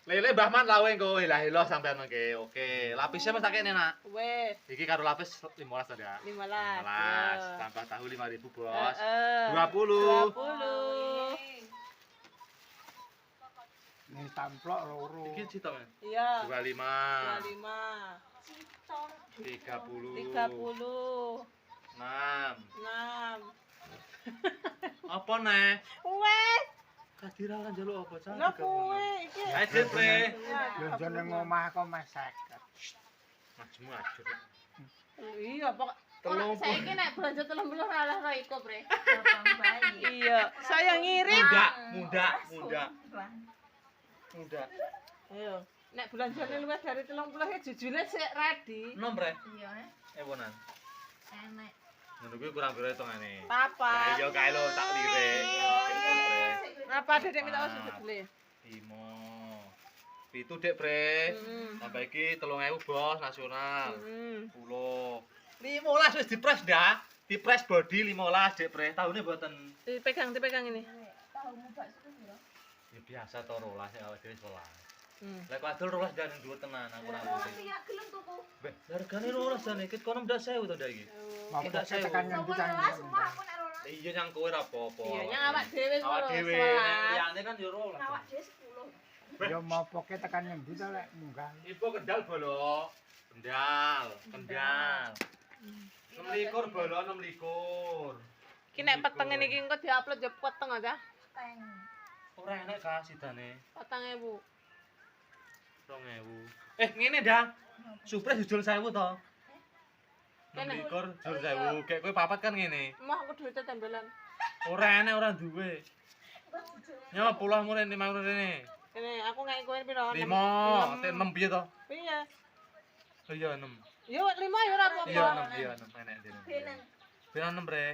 Lele Mbah Man lawe engko ilah-ilah sampean mengke. Oke, lapisnya Mas tak kene nak. Wes, Iki karo lapis 15 ta ya. 15. 15 tambah tahu 5.000 bos. 20. 20. Ning tamplok loro. Iki cita men. Iya. 25. 25. 30. 30. 6. 6. Apa nek? Wes, Kadira kan njaluk apa cah? lha kuwi iki. Ayo Depre. Yo ning omah kok Mas 50. Majmu ajur. Iya, pokok Telung Saiki nek belanja 30 ora oleh ro iku, Bre. iya, saya ngirit. Muda. Ayo, nek belanjane luwih dari 30 ya jujune sik ready. Nom Bre. Iya, Ewonan. enek. Ngono kuwi kurang piro hitungane. Papat. Lah iya kae lho tak lirik. Apa Dedek minta sujud beli? 5. 7 Dek Bre. Tambah iki 3.000 bos nasional. 10. 15 wis dipres dah. Dipres body 15 Dek Bre. Tahune mboten. Dipegang ini. Tahumu bakso piro? Ya biasa to 12 awake dhewe 11. Hmm. Lek wadul 12 dan dhuwur tenan aku ora ngerti. Tapi ya gelem tuku. Beh, hargane 12 dan iki kono ndak 1000 to ndak iki. Mau Tidak saya. tekan yang Sopo bisa. rolas semua aku nek rolas. Iya nyang kowe ora apa-apa. Iya, nyang awak dhewe Awak lho, dhewe. 11. Liyane kan yo 12. Awak dhewe 10. Yo mau poke tekan yang bisa lek munggah. Ibu kendal bolo. Kendal. 26 bolo 26. Ki nek petenge niki engko diupload ya peteng aja. Teng. Ora enak ka sidane. 4.000. 2000. Ngene dah. Surprise jujul 1000 to. Kene. 26 jujul 1000. Kayak kowe papat kan ngene. Mah aku duwite tembelan. Ora enak ora duwe. Nyawa puluh murid 5 murid ini. Kene aku ngek kowe piro? 5, 6 piye to? Piye? Oh iya 6. Yo 5 ya ora apa-apa. Iya 6, iya 6 enak dene. Beneng. Pira 6 Bre.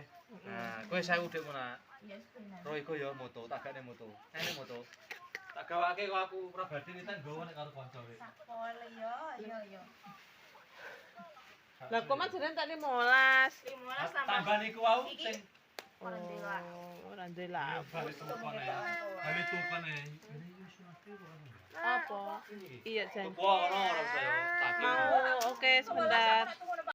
Nah, kowe 1000 dik mun. Yes, beneng. Ro iku ya moto, tak gane moto. Enek moto. Tak gawake kok aku pribadi nitan nggawa nek karo kanca kowe. Sakol yo. Lah kok mas jeneng tak 15. 15 Tambah niku wau sing Ora ndela. Ora ndela. bali tukan ya. Bali tukan ya. Ini wis mati kok. Apa? Iya, Jan. Tuwa ono ora saya. Tak Mau oke sebentar.